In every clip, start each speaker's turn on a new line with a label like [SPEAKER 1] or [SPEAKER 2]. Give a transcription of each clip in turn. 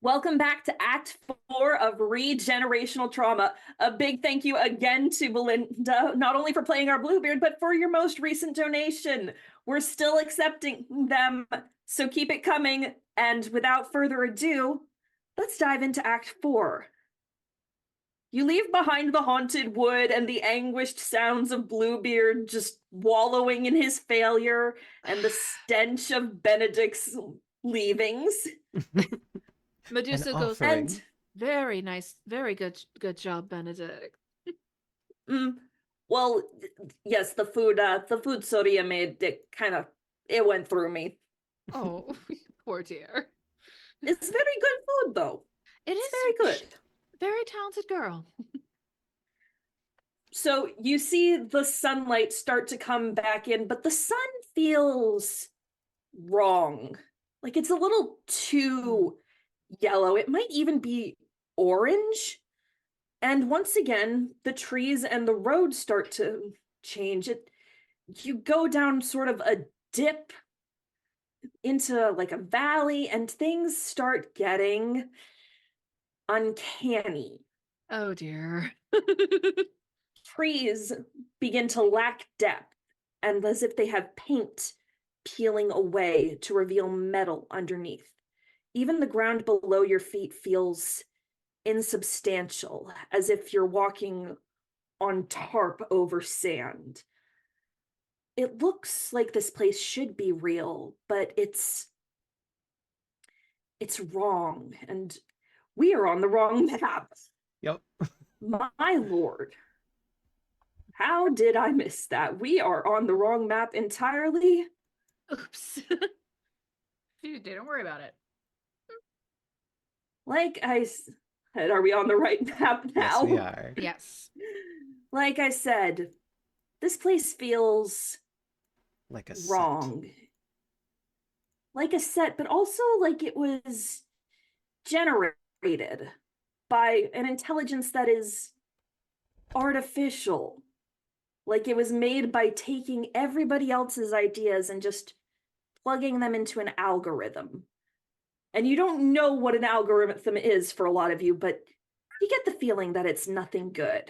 [SPEAKER 1] Welcome back to Act 4 of Regenerational Trauma. A big thank you again to Belinda, not only for playing our Bluebeard, but for your most recent donation. We're still accepting them, so keep it coming. And without further ado, let's dive into Act 4. You leave behind the haunted wood and the anguished sounds of Bluebeard just wallowing in his failure and the stench of Benedict's leavings.
[SPEAKER 2] Medusa goes, and very nice, very good job, Benedict.
[SPEAKER 1] Well, yes, the food Soria made, it went through me.
[SPEAKER 2] Oh, poor dear.
[SPEAKER 1] It's very good food, though.
[SPEAKER 2] It is
[SPEAKER 1] very good.
[SPEAKER 2] Very talented girl.
[SPEAKER 1] So you see the sunlight start to come back in, but the sun feels wrong. Like it's a little too yellow. It might even be orange. And once again, the trees and the road start to change. You go down sort of a dip into like a valley, and things start getting uncanny.
[SPEAKER 2] Oh dear.
[SPEAKER 1] Trees begin to lack depth, and as if they have paint peeling away to reveal metal underneath. Even the ground below your feet feels insubstantial, as if you're walking on tarp over sand. It looks like this place should be real, but it's wrong, and we are on the wrong map.
[SPEAKER 3] Yep.
[SPEAKER 1] My lord. How did I miss that? We are on the wrong map entirely.
[SPEAKER 2] Oops. Dude, don't worry about it.
[SPEAKER 1] Like I said, are we on the right map now?
[SPEAKER 3] Yes, we are.
[SPEAKER 2] Yes.
[SPEAKER 1] Like I said, this place feels
[SPEAKER 3] like a
[SPEAKER 1] wrong.
[SPEAKER 3] Set.
[SPEAKER 1] Like a set, but also like it was generated by an intelligence that is artificial. Like it was made by taking everybody else's ideas and just plugging them into an algorithm. And you don't know what an algorithm is for a lot of you, but you get the feeling that it's nothing good.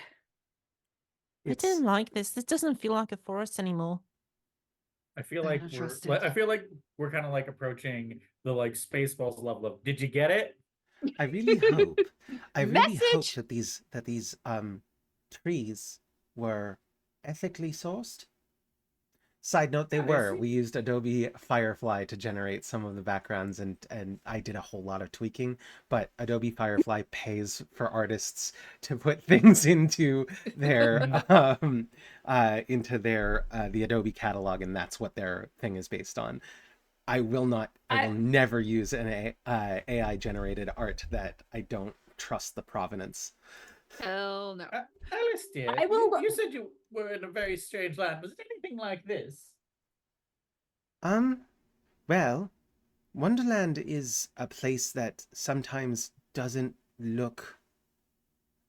[SPEAKER 4] I didn't like this. This doesn't feel like a forest anymore.
[SPEAKER 5] I feel like we're kind of like approaching the like Spaceballs level of, did you get it?
[SPEAKER 3] I really hope. I really hope that these trees were ethically sourced. Side note, they were. We used Adobe Firefly to generate some of the backgrounds, and I did a whole lot of tweaking, but Adobe Firefly pays for artists to put things into their the Adobe catalog, and that's what their thing is based on. I will never use an AI generated art that I don't trust the provenance.
[SPEAKER 2] Hell no.
[SPEAKER 5] Alice, dear, you said you were in a very strange land. Was it anything like this?
[SPEAKER 3] Well, Wonderland is a place that sometimes doesn't look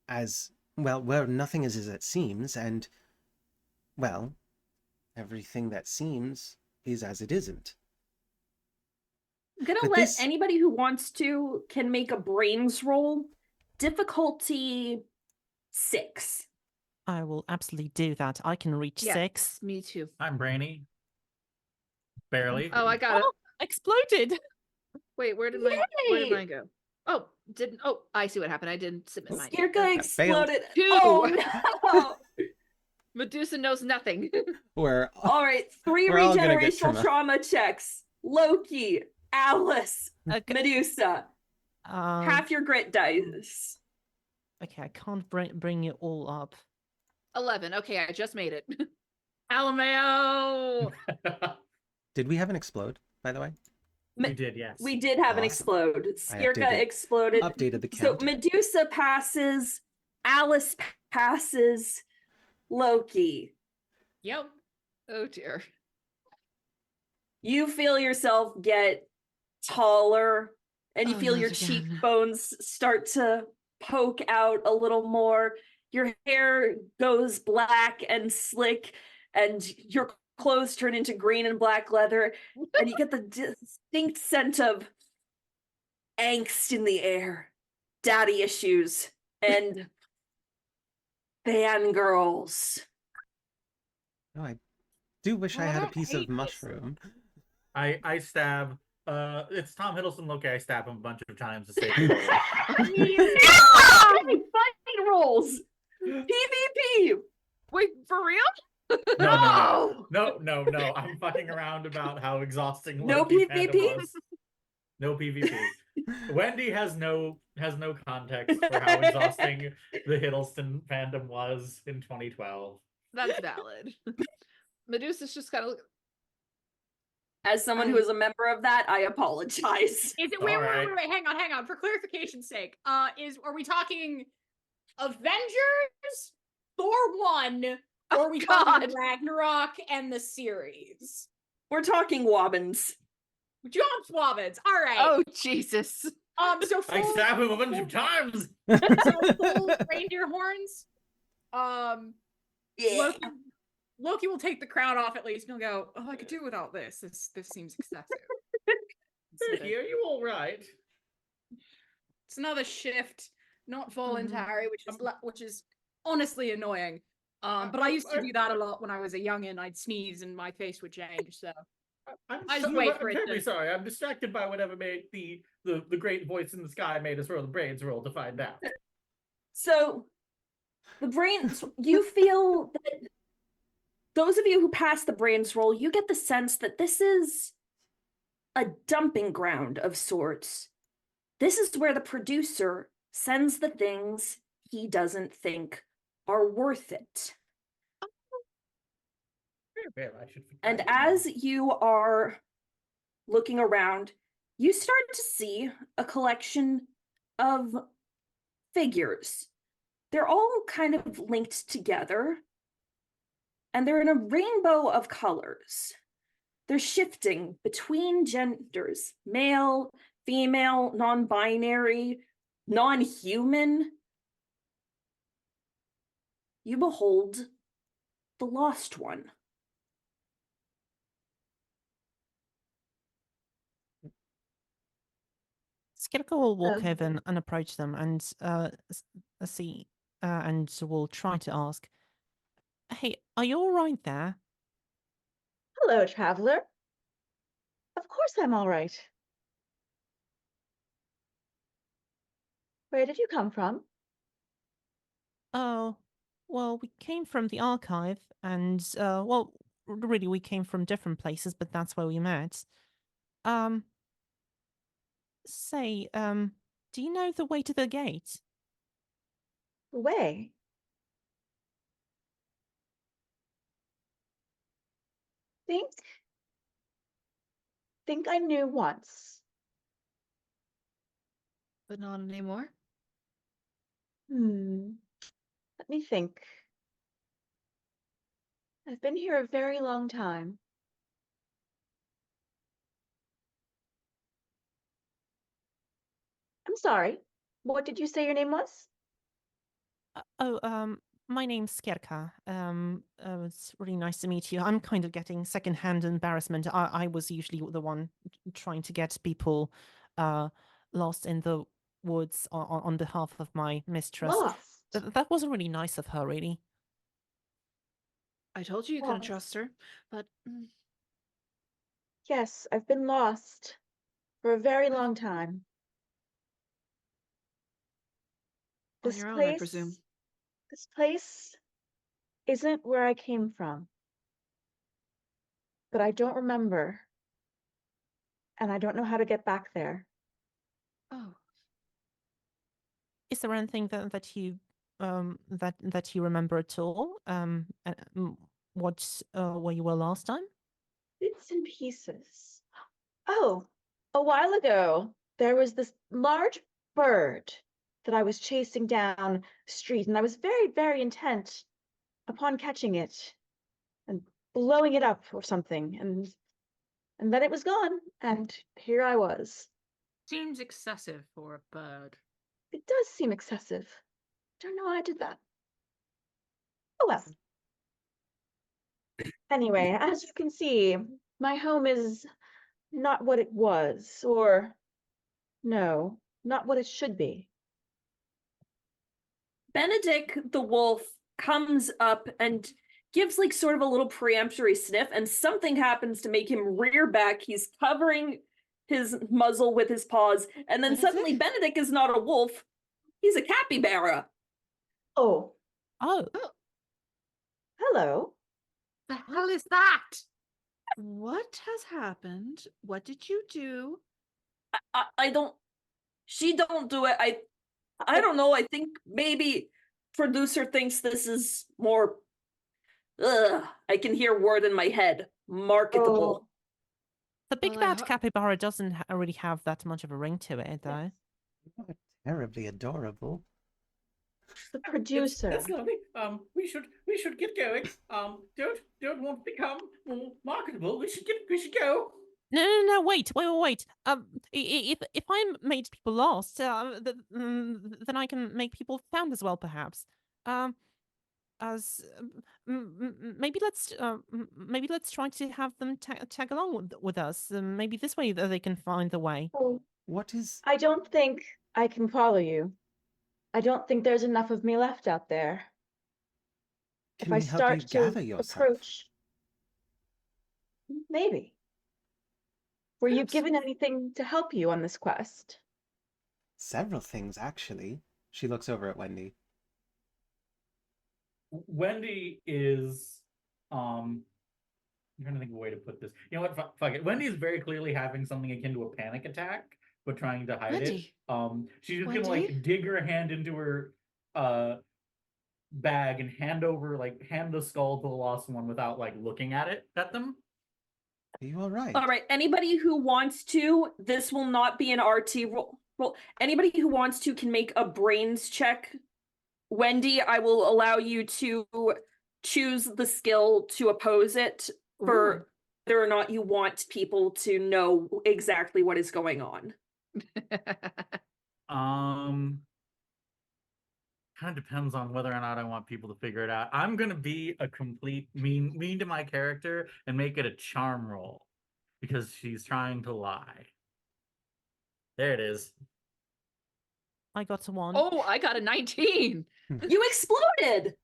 [SPEAKER 3] as well, where nothing is as it seems, and, well, everything that seems is as it isn't.
[SPEAKER 1] I'm gonna let anybody who wants to can make a brains roll. Difficulty 6.
[SPEAKER 4] I will absolutely do that. I can reach 6.
[SPEAKER 2] Me too.
[SPEAKER 5] I'm brainy. Barely.
[SPEAKER 2] Oh, I got it.
[SPEAKER 4] Exploded.
[SPEAKER 2] Wait, where did mine go? Oh, I see what happened. I didn't submit mine.
[SPEAKER 1] Skirka exploded.
[SPEAKER 2] 2.
[SPEAKER 1] Oh no.
[SPEAKER 2] Medusa knows nothing.
[SPEAKER 1] All right, 3 regenerational trauma checks. Loki, Alice, Medusa. Half your grit dice.
[SPEAKER 4] Okay, I can't bring it all up.
[SPEAKER 2] 11. Okay, I just made it. Alameo!
[SPEAKER 3] Did we have an explode, by the way?
[SPEAKER 5] We did, yes.
[SPEAKER 1] We did have an explode. Skirka exploded.
[SPEAKER 3] Updated the count.
[SPEAKER 1] So Medusa passes, Alice passes, Loki.
[SPEAKER 2] Yep. Oh dear.
[SPEAKER 1] You feel yourself get taller, and you feel your cheekbones start to poke out a little more. Your hair goes black and slick, and your clothes turn into green and black leather, and you get the distinct scent of angst in the air, daddy issues, and fangirls.
[SPEAKER 3] No, I do wish I
[SPEAKER 6] Well, I
[SPEAKER 3] had a
[SPEAKER 6] don't
[SPEAKER 3] piece of
[SPEAKER 6] hate this.
[SPEAKER 3] mushroom.
[SPEAKER 5] I stab. It's Tom Hiddleston Loki. I stab him a bunch of times to save the world.
[SPEAKER 1] Fighting rolls. PvP.
[SPEAKER 2] Wait, for real?
[SPEAKER 5] No. I'm fucking around about how exhausting
[SPEAKER 1] No
[SPEAKER 5] Loki
[SPEAKER 1] PvP?
[SPEAKER 5] fandom was. No PvP. Wendy has no context for how exhausting the Hiddleston fandom was in 2012.
[SPEAKER 2] That's valid. Medusa's just kind of.
[SPEAKER 1] As someone who is a member of that, I apologize.
[SPEAKER 6] Is it
[SPEAKER 5] All right.
[SPEAKER 6] wait, hang on. For clarification's sake, are we talking Avengers, Thor 1, or are we talking Ragnarok and the series?
[SPEAKER 1] We're talking Wobbins.
[SPEAKER 6] Jump Swabbins. All right.
[SPEAKER 2] Oh, Jesus.
[SPEAKER 6] So
[SPEAKER 5] I stab him a bunch of times.
[SPEAKER 6] so full reindeer horns.
[SPEAKER 1] Yeah.
[SPEAKER 6] Loki will take the crown off at least, and he'll go, "Oh, I could do without this. This seems excessive."
[SPEAKER 5] Here, you all right?
[SPEAKER 6] It's another shift, not voluntary, which is honestly annoying. But I used to do that a lot when I was a youngin'. I'd sneeze and my face would change. So I just wait for it.
[SPEAKER 5] I'm sorry. I'm distracted by whatever made the great voice in the sky made us roll the brains roll to find out.
[SPEAKER 1] So, the brains, you feel that those of you who pass the brains roll, you get the sense that this is a dumping ground of sorts. This is where the producer sends the things he doesn't think are worth it.
[SPEAKER 5] Well, I should
[SPEAKER 1] And as you are looking around, you start to see a collection of figures. They're all kind of linked together, and they're in a rainbow of colors. They're shifting between genders: male, female, non-binary, non-human. You behold the lost one.
[SPEAKER 4] Skirka will walk over and approach them and see, and will try to ask, "Hey, are you all right there?"
[SPEAKER 7] Hello, traveler. Of course I'm all right. Where did you come from?
[SPEAKER 4] Oh, well, we came from the archive, and well, really, we came from different places, but that's where we met. Say, do you know the way to the gate?
[SPEAKER 7] The way? Think I knew once.
[SPEAKER 2] But not anymore?
[SPEAKER 7] Let me think. I've been here a very long time. I'm sorry. What did you say your name was?
[SPEAKER 4] My name's Skirka. It's really nice to meet you. I'm kind of getting secondhand embarrassment. I was usually the one trying to get people lost in the woods on behalf of my mistress.
[SPEAKER 7] Lost?
[SPEAKER 4] That wasn't really nice of her, really.
[SPEAKER 2] I told you couldn't trust her, but...
[SPEAKER 7] Yes, I've been lost for a very long time.
[SPEAKER 2] On your own, I presume.
[SPEAKER 7] This place isn't where I came from. But I don't remember. And I don't know how to get back there.
[SPEAKER 2] Oh.
[SPEAKER 4] Is there anything that you that you remember at all? What where you were last time?
[SPEAKER 7] Bits and pieces. Oh, a while ago, there was this large bird that I was chasing down the street, and I was very, very intent upon catching it and blowing it up or something, and then it was gone, and here I was.
[SPEAKER 6] Seems excessive for a bird.
[SPEAKER 7] It does seem excessive. Don't know why I did that. Oh well. Anyway, as you can see, my home is not what it was, or No, not what it should be.
[SPEAKER 1] Benedict the wolf comes up and gives like sort of a little preemptory sniff, and something happens to make him rear back. He's covering his muzzle with his paws, and then suddenly Benedict is not a wolf, he's a capybara.
[SPEAKER 7] Oh,
[SPEAKER 4] Oh,
[SPEAKER 7] hello.
[SPEAKER 2] The hell is that? What has happened? What did you do?
[SPEAKER 1] I don't. She don't do it. I don't know. I think maybe producer thinks this is more. Ugh, I can hear word in my head. Marketable.
[SPEAKER 7] Oh,
[SPEAKER 4] the big
[SPEAKER 2] Well,
[SPEAKER 4] bad capybara doesn't really have that much of a ring to it, though.
[SPEAKER 3] Not terribly adorable.
[SPEAKER 7] the producer.
[SPEAKER 5] That's lovely. We should get going. Don't want to become more marketable. We should go.
[SPEAKER 4] No, wait. If I made people lost, then I can make people found as well, perhaps. Maybe let's try to have them tag along with us. Maybe this way they can find the way.
[SPEAKER 7] Oh,
[SPEAKER 3] What is...
[SPEAKER 7] I don't think I can follow you. I don't think there's enough of me left out there.
[SPEAKER 3] Can
[SPEAKER 7] If I
[SPEAKER 3] we help
[SPEAKER 7] start
[SPEAKER 3] you
[SPEAKER 7] to
[SPEAKER 3] gather yourself?
[SPEAKER 7] approach, maybe. Were you
[SPEAKER 2] Perhaps.
[SPEAKER 7] given anything to help you on this quest?
[SPEAKER 3] Several things, actually. She looks over at Wendy.
[SPEAKER 5] Wendy is I'm trying to think of a way to put this. You know what? Fuck it. Wendy is very clearly having something akin to a panic attack, but trying to hide
[SPEAKER 2] Wendy.
[SPEAKER 5] it. She's just gonna
[SPEAKER 2] Wendy?
[SPEAKER 5] like dig her hand into her bag and hand the skull to the lost one without like looking at them.
[SPEAKER 3] Are you all right?
[SPEAKER 1] All right. Anybody who wants to, this will not be an RT roll. Anybody who wants to can make a brains check. Wendy, I will allow you to choose the skill to oppose it for whether or not you want people to know exactly what is going on.
[SPEAKER 5] Kind of depends on whether or not I want people to figure it out. I'm gonna be a complete mean to my character and make it a charm roll because she's trying to lie. There it is.
[SPEAKER 4] I got a 1.
[SPEAKER 6] Oh, I got a 19.
[SPEAKER 1] You exploded.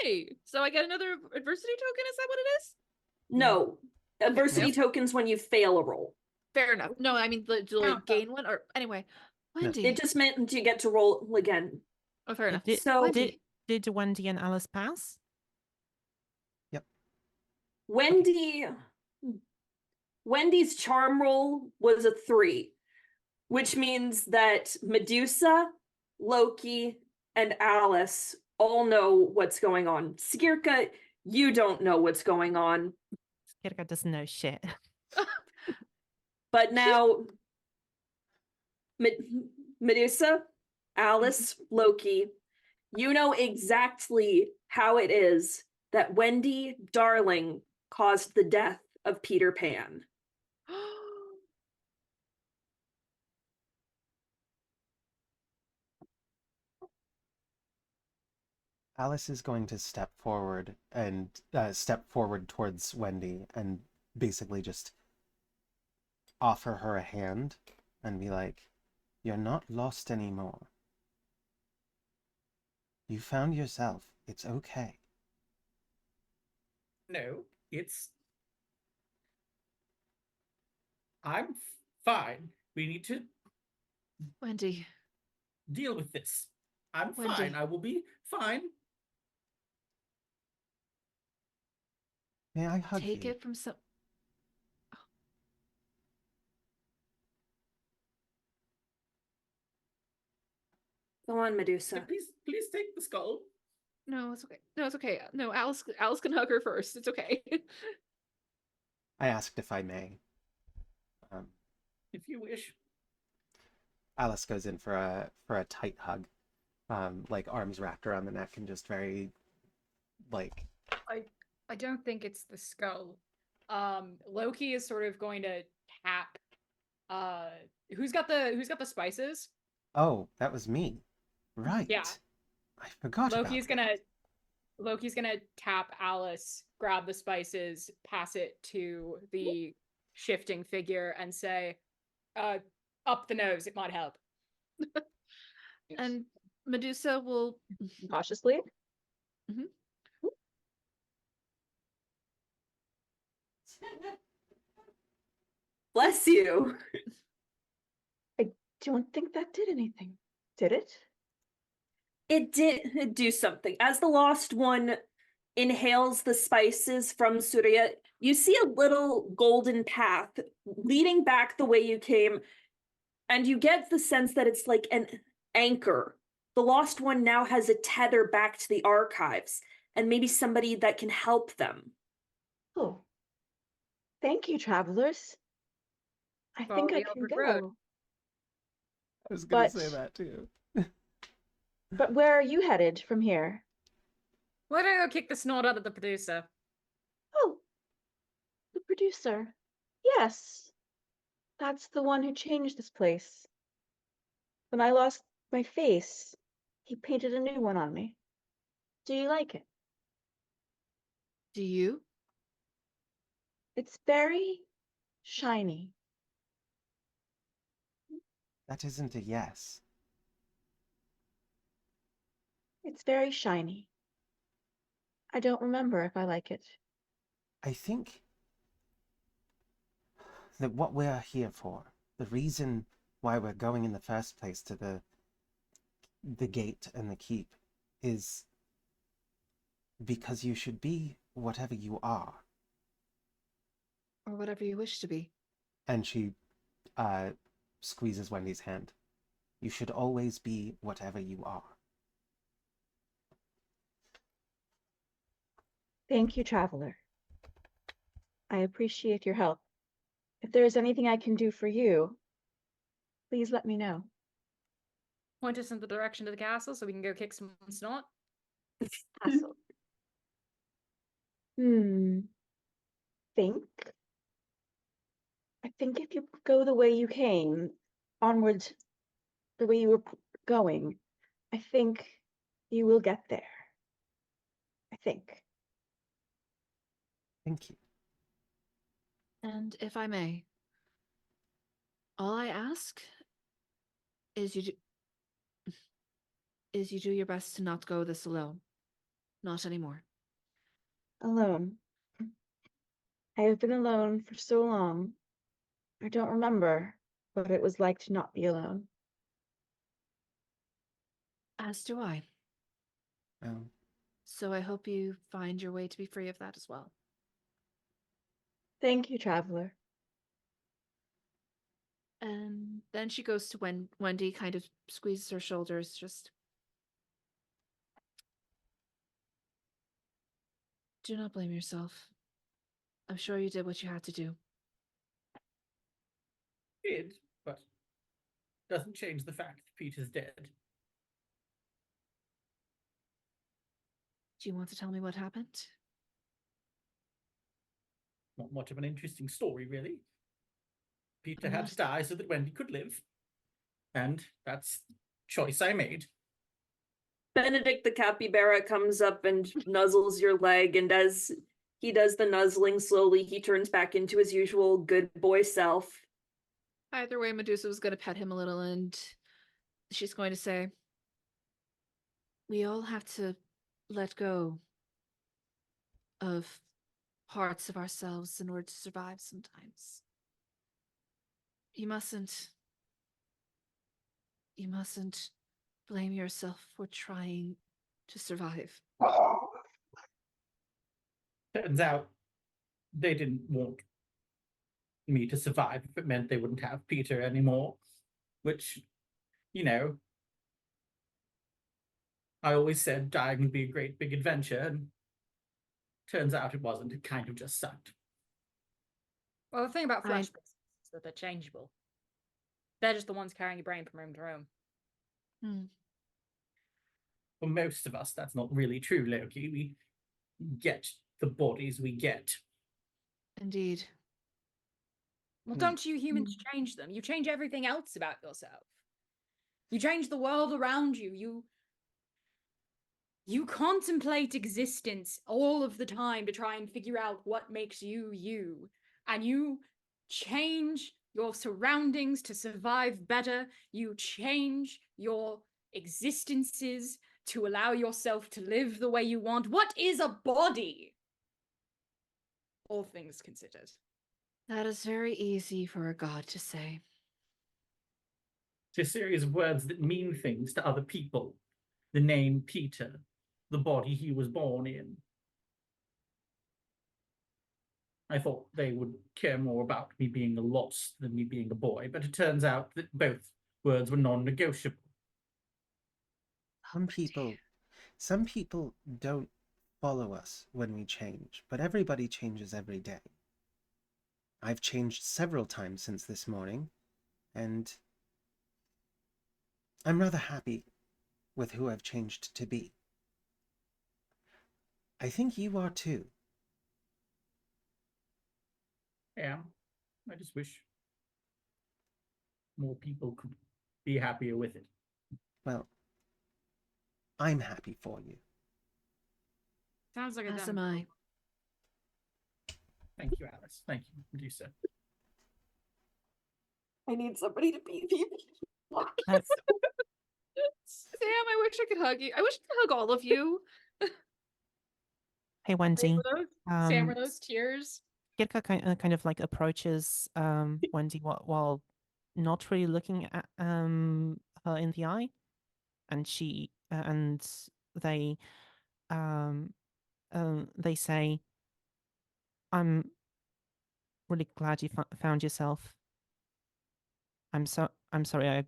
[SPEAKER 6] Yay! So I get another adversity token. Is that what it is?
[SPEAKER 1] No. Adversity tokens when you fail a roll.
[SPEAKER 6] Fair enough. No, I mean, do I gain one? Or anyway, Wendy.
[SPEAKER 1] It just meant you get to roll again.
[SPEAKER 6] Oh, fair enough.
[SPEAKER 1] So
[SPEAKER 6] Wendy.
[SPEAKER 4] Did Wendy and Alice pass?
[SPEAKER 3] Yep.
[SPEAKER 1] Wendy's charm roll was a 3, which means that Medusa, Loki, and Alice all know what's going on. Skirka, you don't know what's going on.
[SPEAKER 4] Skirka doesn't know shit.
[SPEAKER 1] But now, Medusa, Alice, Loki, you know exactly how it is that Wendy Darling caused the death of Peter Pan.
[SPEAKER 3] Alice is going to step forward towards Wendy and basically just offer her a hand and be like, "You're not lost anymore. You found yourself. It's okay."
[SPEAKER 5] No, I'm fine. We need to
[SPEAKER 2] Wendy.
[SPEAKER 5] deal with this. I'm
[SPEAKER 2] Wendy.
[SPEAKER 5] fine. I will be fine.
[SPEAKER 3] May I hug
[SPEAKER 2] Take
[SPEAKER 3] you?
[SPEAKER 2] it from some.
[SPEAKER 1] Go on, Medusa.
[SPEAKER 5] Please take the skull.
[SPEAKER 2] No, it's okay. No, it's okay. No, Alice can hug her first. It's okay.
[SPEAKER 3] I asked if I may.
[SPEAKER 5] If you wish.
[SPEAKER 3] Alice goes in for a tight hug, like arms wrapped around the neck and just very, like.
[SPEAKER 6] I don't think it's the skull. Loki is sort of going to tap. Who's got the spices?
[SPEAKER 3] Oh, that was me. Right.
[SPEAKER 6] Yeah.
[SPEAKER 3] I forgot
[SPEAKER 6] Loki's
[SPEAKER 3] about that.
[SPEAKER 6] Loki's gonna tap Alice, grab the spices, pass it to the shifting figure, and say, up the nose. It might help.
[SPEAKER 2] And Medusa will.
[SPEAKER 7] Cautiously.
[SPEAKER 2] Mhm.
[SPEAKER 1] Bless you.
[SPEAKER 7] I don't think that did anything. Did it?
[SPEAKER 1] It did do something. As the Lost One inhales the spices from Surya, you see a little golden path leading back the way you came, and you get the sense that it's like an anchor. The Lost One now has a tether back to the archives, and maybe somebody that can help them.
[SPEAKER 7] Oh. Thank you, travelers. I
[SPEAKER 6] Follow
[SPEAKER 7] think I
[SPEAKER 6] the
[SPEAKER 7] can
[SPEAKER 6] Albert
[SPEAKER 7] go.
[SPEAKER 6] Road.
[SPEAKER 3] I was gonna
[SPEAKER 7] But-
[SPEAKER 3] say that too.
[SPEAKER 7] But where are you headed from here?
[SPEAKER 6] Why don't I go kick the snot out of the producer?
[SPEAKER 7] Oh, the producer. Yes. That's the one who changed this place. When I lost my face, he painted a new one on me. Do you like it?
[SPEAKER 2] Do you?
[SPEAKER 7] It's very shiny.
[SPEAKER 3] That isn't a yes.
[SPEAKER 7] It's very shiny. I don't remember if I like it.
[SPEAKER 3] I think that what we're here for, the reason why we're going in the first place to the gate and the keep, is because you should be whatever you are.
[SPEAKER 2] Or whatever you wish to be.
[SPEAKER 3] And she squeezes Wendy's hand. You should always be whatever you are.
[SPEAKER 7] Thank you, traveler. I appreciate your help. If there is anything I can do for you, please let me know.
[SPEAKER 6] Point us in the direction of the castle so we can go kick some snot.
[SPEAKER 7] Castle. Think. I think if you go the way you came, onwards, the way you were going, I think you will get there. I think.
[SPEAKER 3] Thank you.
[SPEAKER 2] And if I may, all I ask is you do your best to not go this alone. Not anymore.
[SPEAKER 7] Alone. I have been alone for so long. I don't remember what it was like to not be alone.
[SPEAKER 2] As do I.
[SPEAKER 3] Um,
[SPEAKER 2] So I hope you find your way to be free of that as well.
[SPEAKER 7] Thank you, traveler.
[SPEAKER 2] And then she goes to Wendy, kind of squeezes her shoulders, just. Do not blame yourself. I'm sure you did what you had to do.
[SPEAKER 5] Did, but doesn't change the fact that Peter's dead.
[SPEAKER 2] Do you want to tell me what happened?
[SPEAKER 5] Not much of an interesting story, really. Peter
[SPEAKER 2] I'm
[SPEAKER 5] had
[SPEAKER 2] not-
[SPEAKER 5] to die so that Wendy could live. And that's the choice I made.
[SPEAKER 1] Benedict the capybara comes up and nuzzles your leg, and as he does the nuzzling slowly, he turns back into his usual good boy self.
[SPEAKER 2] Either way, Medusa was going to pet him a little, and she's going to say, we all have to let go of parts of ourselves in order to survive sometimes. You mustn't blame yourself for trying to survive.
[SPEAKER 5] Turns out they didn't want me to survive if it meant they wouldn't have Peter anymore. Which, you know, I always said dying would be a great big adventure, and turns out it wasn't. It kind of just sucked.
[SPEAKER 6] Well, the thing about
[SPEAKER 2] I-
[SPEAKER 6] flesh is that they're changeable. They're just the ones carrying your brain from room to room.
[SPEAKER 5] For most of us, that's not really true, Loki. We get the bodies we get.
[SPEAKER 2] Indeed.
[SPEAKER 6] Well, don't you humans change them? You change everything else about yourself. You change the world around you. You contemplate existence all of the time to try and figure out what makes you you. And you change your surroundings to survive better. You change your existences to allow yourself to live the way you want. What is a body? All things considered.
[SPEAKER 2] That is very easy for a god to say.
[SPEAKER 5] It's a series of words that mean things to other people. The name Peter, the body he was born in. I thought they would care more about me being a lost than me being a boy, but it turns out that both words were non-negotiable.
[SPEAKER 3] Some people don't follow us when we change, but everybody changes every day. I've changed several times since this morning, and I'm rather happy with who I've changed to be. I think you are too.
[SPEAKER 5] Yeah, I just wish more people could be happier with it.
[SPEAKER 3] Well, I'm happy for you.
[SPEAKER 6] Sounds like a
[SPEAKER 2] As
[SPEAKER 6] damn
[SPEAKER 2] am I.
[SPEAKER 5] Thank you, Alice. Thank you, Medusa.
[SPEAKER 1] I need somebody to be me.
[SPEAKER 4] That's
[SPEAKER 2] Sam, I wish I could hug you. I wish I could hug all of you.
[SPEAKER 4] hey Wendy.
[SPEAKER 6] Sam, were those tears?
[SPEAKER 4] Girka kind of like approaches Wendy while not really looking at her in the eye, and she and they say, "I'm really glad you found yourself. I'm sorry I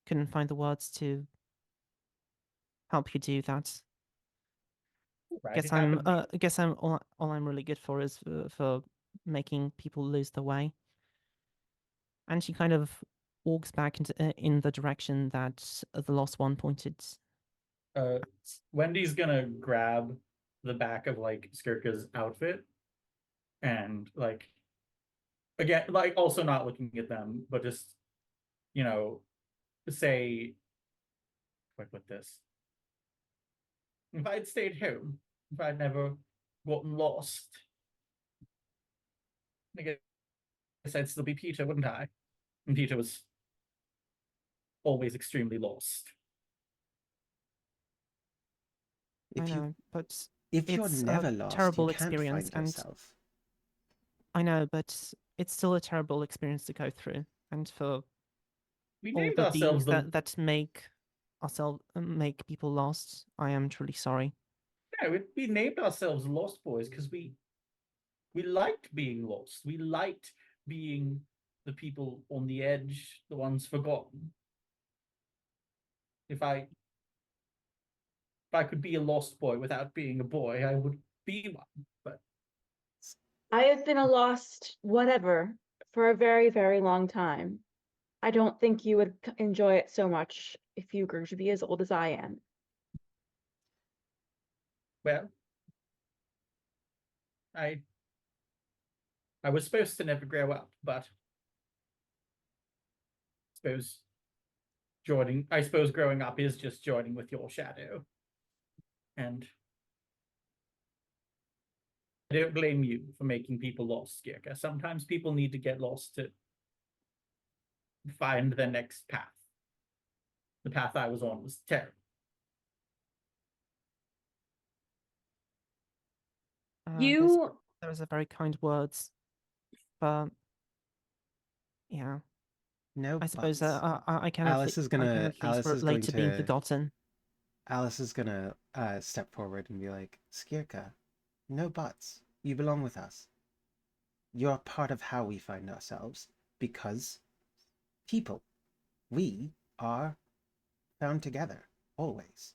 [SPEAKER 4] couldn't find the words to help you do that.
[SPEAKER 5] Right,
[SPEAKER 4] Guess
[SPEAKER 5] it
[SPEAKER 4] I'm
[SPEAKER 5] happened.
[SPEAKER 4] guess I'm all I'm really good for is for making people lose their way." And she kind of walks back into in the direction that the lost one pointed.
[SPEAKER 5] Wendy's gonna grab the back of like Skirka's outfit and like again, like also not looking at them, but just say, how do I put this? If I'd stayed home, if I'd never gotten lost, I guess I'd still be Peter, wouldn't I? And Peter was always extremely lost.
[SPEAKER 4] I know, but
[SPEAKER 3] If you're
[SPEAKER 4] it's
[SPEAKER 3] never
[SPEAKER 4] a
[SPEAKER 3] lost,
[SPEAKER 4] terrible
[SPEAKER 3] you can't
[SPEAKER 4] experience,
[SPEAKER 3] find yourself.
[SPEAKER 4] I know, but it's still a terrible experience to go through, and for
[SPEAKER 5] We
[SPEAKER 4] all
[SPEAKER 5] named
[SPEAKER 4] the
[SPEAKER 5] ourselves
[SPEAKER 4] beings that make people lost, I am truly sorry.
[SPEAKER 5] No, we named ourselves Lost Boys because we liked being lost. We liked being the people on the edge, the ones forgotten. If I could be a lost boy without being a boy, I would be one. But
[SPEAKER 7] I have been a lost whatever for a very, very long time. I don't think you would enjoy it so much if you grew to be as old as I am.
[SPEAKER 5] well, I was supposed to never grow up, but I suppose growing up is just joining with your shadow. And I don't blame you for making people lost, Girka. Sometimes people need to get lost to find their next path. The path I was on was terrible.
[SPEAKER 4] Those are very kind words, but yeah,
[SPEAKER 3] No,
[SPEAKER 4] I suppose
[SPEAKER 3] buts.
[SPEAKER 4] I can
[SPEAKER 3] Alice is
[SPEAKER 4] I can
[SPEAKER 3] gonna.
[SPEAKER 4] at least
[SPEAKER 3] Alice is
[SPEAKER 4] relate
[SPEAKER 3] going
[SPEAKER 4] to being
[SPEAKER 3] to.
[SPEAKER 4] forgotten.
[SPEAKER 3] Alice is gonna step forward and be like, "Skirka, no buts. You belong with us. You're part of how we find ourselves because people, we are found together always."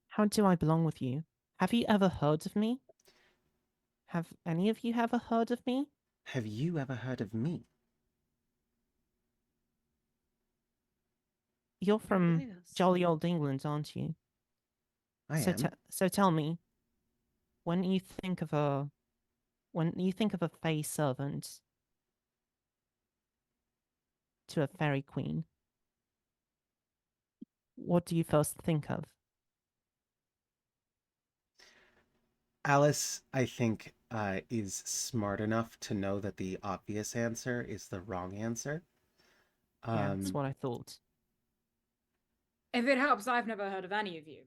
[SPEAKER 4] How do I belong with you? Have you ever heard of me? Have any of you ever heard of me?
[SPEAKER 3] Have you ever heard of me?
[SPEAKER 4] You're from
[SPEAKER 2] believe this.
[SPEAKER 4] jolly old England, aren't you?
[SPEAKER 3] I am.
[SPEAKER 4] So tell me, when you think of a fey servant to a fairy queen, what do you first think of?
[SPEAKER 3] Alice, I think, is smart enough to know that the obvious answer is the wrong answer.
[SPEAKER 4] Yeah, that's what I thought.
[SPEAKER 6] If it helps, I've never heard of any of you.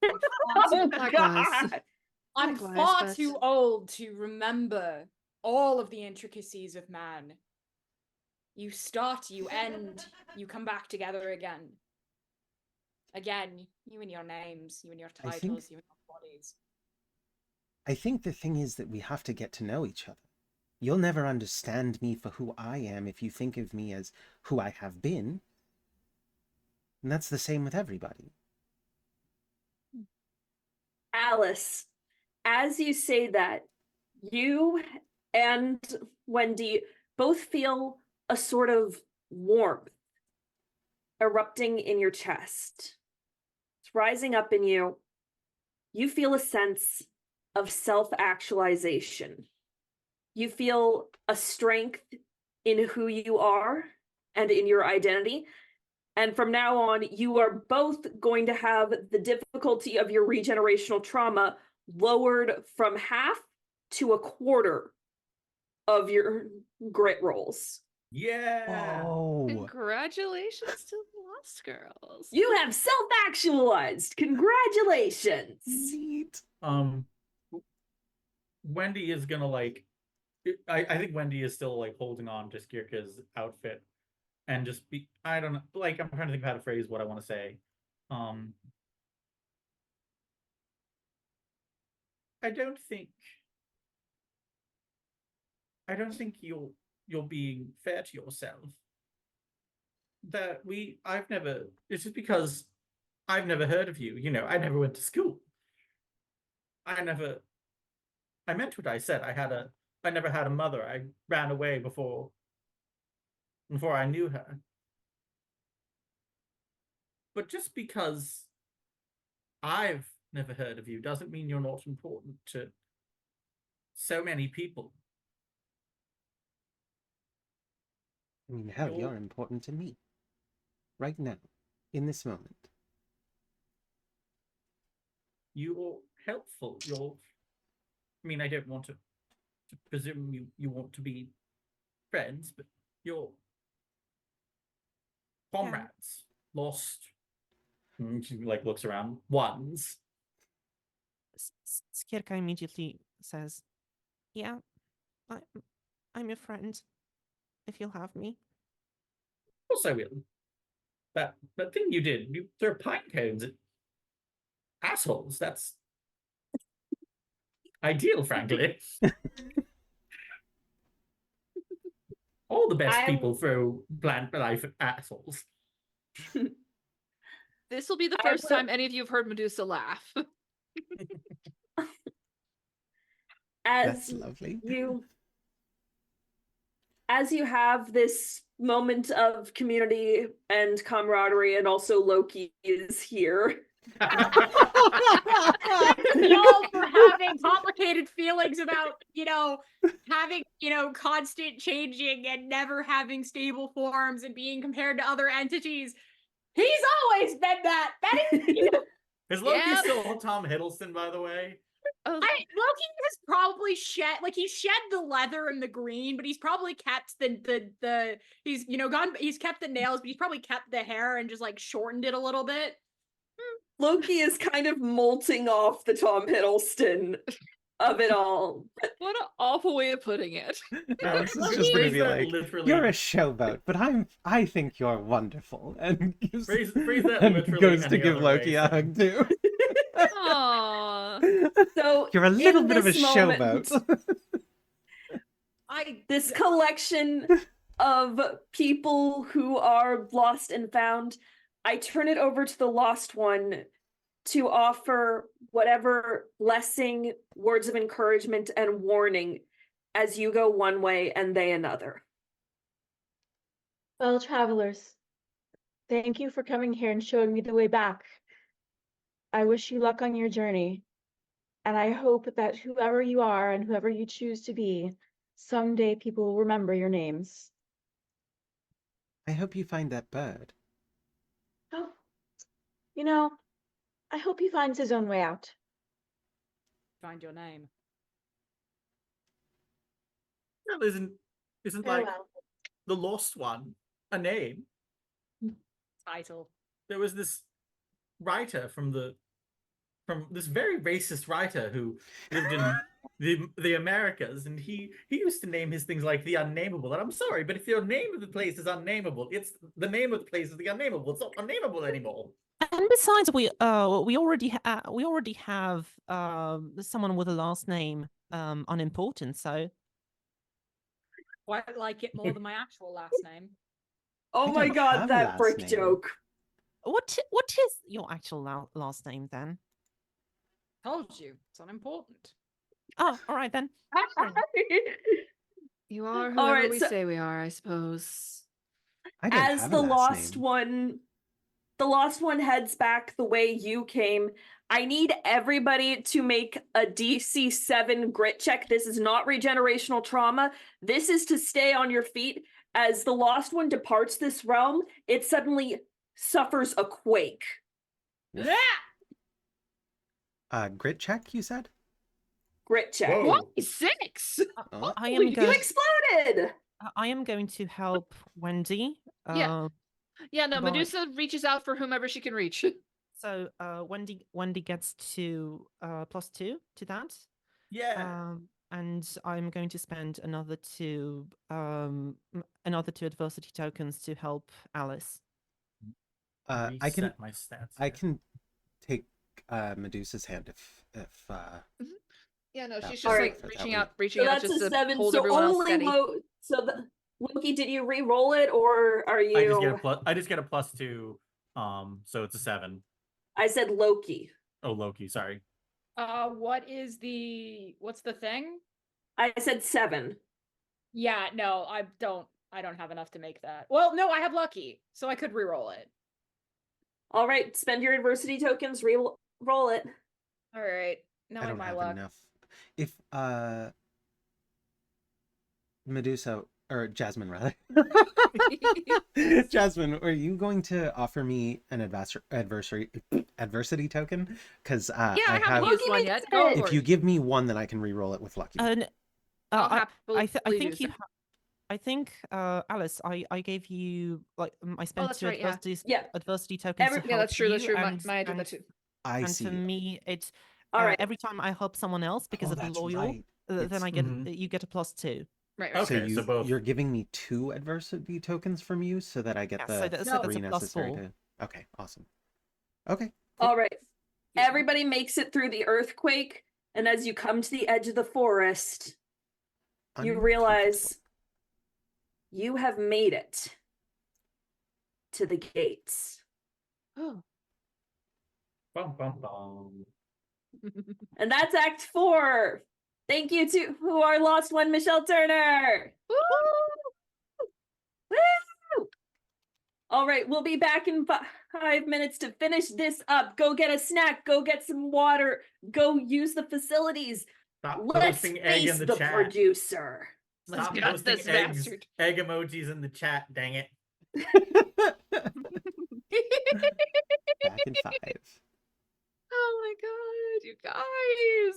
[SPEAKER 1] Oh,
[SPEAKER 2] Likewise.
[SPEAKER 1] God.
[SPEAKER 6] I'm
[SPEAKER 2] Likewise,
[SPEAKER 6] far
[SPEAKER 2] but-
[SPEAKER 6] too old to remember all of the intricacies of man. You start, you end, you come back together again. Again, you and your names, you and your
[SPEAKER 3] I
[SPEAKER 6] titles,
[SPEAKER 3] think-
[SPEAKER 6] you and your bodies.
[SPEAKER 3] I think the thing is that we have to get to know each other. You'll never understand me for who I am if you think of me as who I have been. And that's the same with everybody.
[SPEAKER 1] Alice, as you say that, you and Wendy both feel a sort of warmth erupting in your chest. It's rising up in you. You feel a sense of self-actualization. You feel a strength in who you are and in your identity. And from now on, you are both going to have the difficulty of your regenerational trauma lowered from half to a quarter of your grit rolls.
[SPEAKER 5] Yeah.
[SPEAKER 3] Oh,
[SPEAKER 2] Congratulations to the Lost Girls.
[SPEAKER 1] You have self-actualized. Congratulations.
[SPEAKER 3] neat.
[SPEAKER 5] Wendy is gonna like. I think Wendy is still like holding on to Skirka's outfit, and just be. I don't know. Like I'm trying to think of how to phrase what I want to say. I don't think you're being fair to yourself. It's just because I've never heard of you. You know, I never went to school. I meant what I said. I never had a mother. I ran away before I knew her. But just because I've never heard of you doesn't mean you're not important to so many people.
[SPEAKER 3] I mean, hell,
[SPEAKER 5] You're-
[SPEAKER 3] you're important to me. Right now, in this moment.
[SPEAKER 5] You're helpful. I mean, I don't want to presume you want to be friends, but you're comrades. Lost. She like looks around. Ones.
[SPEAKER 4] Skirka immediately says, "Yeah, I'm your friend. If you'll have me."
[SPEAKER 5] Of course I will. That thing you did, you threw pine cones at assholes. That's ideal, frankly. All the best people throw plant life at assholes.
[SPEAKER 2] This will be the
[SPEAKER 1] I
[SPEAKER 2] first
[SPEAKER 1] will-
[SPEAKER 2] time any of you have heard Medusa laugh.
[SPEAKER 3] That's
[SPEAKER 1] As
[SPEAKER 3] lovely.
[SPEAKER 1] as you have this moment of community and camaraderie, and also Loki is here.
[SPEAKER 6] Y'all for having complicated feelings about, having, constant changing and never having stable forms and being compared to other entities. He's always been that. That is,
[SPEAKER 5] Is Loki
[SPEAKER 2] Yep.
[SPEAKER 5] still Tom Hiddleston, by the way?
[SPEAKER 2] Oh,
[SPEAKER 6] Loki has probably shed, he shed the leather and the green, but he's probably kept he's, he's kept the nails, but he's probably kept the hair and just like shortened it a little bit.
[SPEAKER 1] Loki is kind of molting off the Tom Hiddleston of it all.
[SPEAKER 2] what an awful way of putting it.
[SPEAKER 3] Alex is
[SPEAKER 5] Loki
[SPEAKER 3] just gonna
[SPEAKER 5] phrase
[SPEAKER 3] be
[SPEAKER 5] that
[SPEAKER 3] like,
[SPEAKER 5] literally.
[SPEAKER 3] "You're a showboat, but I think you're wonderful," and
[SPEAKER 5] Phrase that
[SPEAKER 3] and
[SPEAKER 5] literally
[SPEAKER 3] goes to
[SPEAKER 5] any
[SPEAKER 3] give
[SPEAKER 5] other
[SPEAKER 3] Loki
[SPEAKER 5] way,
[SPEAKER 3] a
[SPEAKER 5] so-
[SPEAKER 3] hug too.
[SPEAKER 2] Aww.
[SPEAKER 1] So
[SPEAKER 3] You're a little
[SPEAKER 1] in
[SPEAKER 3] bit of a
[SPEAKER 1] this moment,
[SPEAKER 3] showboat.
[SPEAKER 1] this collection of people who are lost and found, I turn it over to the lost one to offer whatever blessing, words of encouragement, and warning as you go one way and they another.
[SPEAKER 7] Well, travelers, thank you for coming here and showing me the way back. I wish you luck on your journey, and I hope that whoever you are and whoever you choose to be, someday people will remember your names.
[SPEAKER 3] I hope you find that bird.
[SPEAKER 7] Oh, I hope he finds his own way out.
[SPEAKER 6] Find your name.
[SPEAKER 5] Well, isn't like
[SPEAKER 7] Farewell.
[SPEAKER 5] the lost one a name?
[SPEAKER 6] Title.
[SPEAKER 5] There was this writer from this very racist writer who lived in the Americas, and he used to name his things like the unnameable. And I'm sorry, but if your name of the place is unnameable, it's the name of the place is the unnameable. It's not unnameable anymore.
[SPEAKER 4] And besides, we already have someone with a last name unimportant. So
[SPEAKER 6] Quite like it more than my actual last name.
[SPEAKER 1] Oh
[SPEAKER 3] I
[SPEAKER 1] my
[SPEAKER 3] don't
[SPEAKER 1] god,
[SPEAKER 3] have a
[SPEAKER 1] that
[SPEAKER 3] last
[SPEAKER 1] brick
[SPEAKER 3] name.
[SPEAKER 1] joke.
[SPEAKER 4] what is your actual last name then?
[SPEAKER 6] Told you, it's unimportant.
[SPEAKER 4] Oh, all right then.
[SPEAKER 2] You are
[SPEAKER 1] All
[SPEAKER 2] whoever
[SPEAKER 1] right,
[SPEAKER 2] we
[SPEAKER 1] so-
[SPEAKER 2] say we are, I suppose.
[SPEAKER 3] I don't
[SPEAKER 1] As
[SPEAKER 3] have
[SPEAKER 1] the
[SPEAKER 3] a last
[SPEAKER 1] lost
[SPEAKER 3] name.
[SPEAKER 1] one, the lost one heads back the way you came. I need everybody to make a DC 7 grit check. This is not regenerational trauma. This is to stay on your feet. As the lost one departs this realm, it suddenly suffers a quake.
[SPEAKER 6] Yeah.
[SPEAKER 3] Grit check, you said?
[SPEAKER 1] Grit check.
[SPEAKER 5] Whoa.
[SPEAKER 6] What? 6?
[SPEAKER 3] Oh.
[SPEAKER 4] I
[SPEAKER 6] Holy
[SPEAKER 4] am
[SPEAKER 1] You
[SPEAKER 4] going.
[SPEAKER 1] exploded!
[SPEAKER 4] I am going to help Wendy.
[SPEAKER 2] Yeah. Yeah, no,
[SPEAKER 4] But-
[SPEAKER 2] Medusa reaches out for whomever she can reach.
[SPEAKER 4] So Wendy gets to +2 to that.
[SPEAKER 5] Yeah.
[SPEAKER 4] And I'm going to spend another two adversity tokens to help Alice.
[SPEAKER 3] I can
[SPEAKER 5] Reset my stats.
[SPEAKER 3] I
[SPEAKER 5] here.
[SPEAKER 3] can take Medusa's hand if
[SPEAKER 2] Yeah, no,
[SPEAKER 3] That
[SPEAKER 2] she's just
[SPEAKER 1] Alright.
[SPEAKER 2] like
[SPEAKER 3] for that
[SPEAKER 2] reaching
[SPEAKER 3] week.
[SPEAKER 2] out,
[SPEAKER 1] So that's
[SPEAKER 2] just
[SPEAKER 1] a
[SPEAKER 2] to
[SPEAKER 1] 7.
[SPEAKER 2] hold
[SPEAKER 1] So
[SPEAKER 2] everyone else
[SPEAKER 1] only
[SPEAKER 2] steady.
[SPEAKER 1] Loki, did you re-roll it or are you?
[SPEAKER 5] I just get a +2. So it's a 7.
[SPEAKER 1] I said Loki.
[SPEAKER 5] Oh, Loki, sorry.
[SPEAKER 6] What's the thing?
[SPEAKER 1] I said 7.
[SPEAKER 6] Yeah, no, I don't have enough to make that. Well, no, I have lucky, so I could re-roll it.
[SPEAKER 1] All right, spend your adversity tokens, re-roll it.
[SPEAKER 6] All right,
[SPEAKER 3] I
[SPEAKER 6] knowing
[SPEAKER 3] don't
[SPEAKER 6] my
[SPEAKER 3] have
[SPEAKER 6] luck.
[SPEAKER 3] enough. If Medusa or Jasmine rather. Jasmine, are you going to offer me an adversity token? Because
[SPEAKER 2] Yeah, I
[SPEAKER 3] I
[SPEAKER 2] haven't
[SPEAKER 3] have.
[SPEAKER 2] used
[SPEAKER 1] Loki
[SPEAKER 2] one
[SPEAKER 1] makes
[SPEAKER 2] yet. Go
[SPEAKER 1] it.
[SPEAKER 2] for
[SPEAKER 3] If
[SPEAKER 2] it.
[SPEAKER 3] you give me one, then I can re-roll it with lucky.
[SPEAKER 4] And
[SPEAKER 2] I'll
[SPEAKER 4] I
[SPEAKER 2] happily
[SPEAKER 4] think
[SPEAKER 2] do
[SPEAKER 4] you.
[SPEAKER 2] so.
[SPEAKER 4] I think Alice, I gave you like I spent
[SPEAKER 2] that's
[SPEAKER 4] 2
[SPEAKER 2] right, yeah.
[SPEAKER 1] Yeah.
[SPEAKER 4] adversity tokens to help
[SPEAKER 2] Yeah, that's true.
[SPEAKER 4] you.
[SPEAKER 2] That's true.
[SPEAKER 4] And,
[SPEAKER 2] Maya did
[SPEAKER 4] and,
[SPEAKER 2] that too.
[SPEAKER 3] I
[SPEAKER 4] and
[SPEAKER 3] see.
[SPEAKER 4] for me, it's
[SPEAKER 1] All right.
[SPEAKER 4] every time I help someone else because
[SPEAKER 3] Oh,
[SPEAKER 4] of
[SPEAKER 3] that's
[SPEAKER 4] loyal,
[SPEAKER 3] right.
[SPEAKER 4] then
[SPEAKER 3] It's-
[SPEAKER 4] I get
[SPEAKER 5] Mhm.
[SPEAKER 4] you get a +2.
[SPEAKER 2] Right.
[SPEAKER 5] Okay,
[SPEAKER 3] So
[SPEAKER 5] so both.
[SPEAKER 3] you're giving me 2 adversity tokens from you so that I get
[SPEAKER 4] Yeah,
[SPEAKER 3] the
[SPEAKER 4] so that's
[SPEAKER 6] No.
[SPEAKER 4] a
[SPEAKER 3] 3 necessary
[SPEAKER 4] +4.
[SPEAKER 3] to. Okay, awesome. Okay.
[SPEAKER 1] All right. Everybody makes it through the earthquake, and as you come to the edge of the forest, you realize you have made it to the gates.
[SPEAKER 2] Oh.
[SPEAKER 5] Bum, bum, bum.
[SPEAKER 1] And that's Act 4. Thank you to our lost one, Michelle Turner. Woo! All right, we'll be back in 5 minutes to finish this up. Go get a snack, go get some water, go use the facilities.
[SPEAKER 5] Stop
[SPEAKER 1] Let's
[SPEAKER 5] posting egg in
[SPEAKER 1] face
[SPEAKER 5] the
[SPEAKER 1] the
[SPEAKER 5] chat.
[SPEAKER 1] producer.
[SPEAKER 2] Let's
[SPEAKER 5] Stop
[SPEAKER 2] gut
[SPEAKER 5] posting
[SPEAKER 2] this
[SPEAKER 5] eggs,
[SPEAKER 2] bastard.
[SPEAKER 5] egg emojis in the chat. Dang it.
[SPEAKER 3] Back in 5.
[SPEAKER 2] Oh my god, you guys.